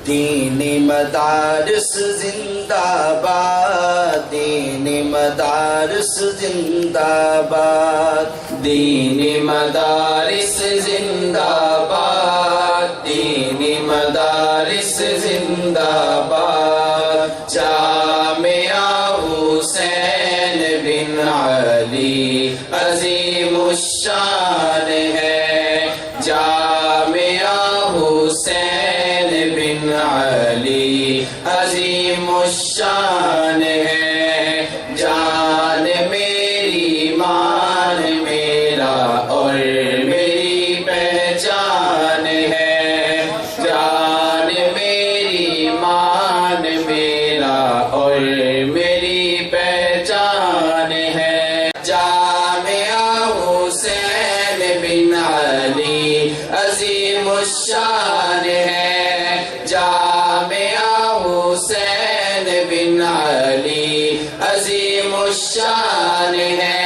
دینی مدارس زندہ باد، دینی مدارس زندہ باد، دینی مدارس زندہ باد، دینی مدارس زندہ باد۔ جامعہ حسین بن علی عظیم الشان ہے، جامعہ حسین بن علی عظیم الشان ہے۔ جان میری مان میرا اور میری پہچان ہے، جان میری مان میرا اور میری پہچان ہے۔ جامعہ حسین بن علی عظیم الشان ہے، جامعہ حسین بن علی عظیم الشان ہے۔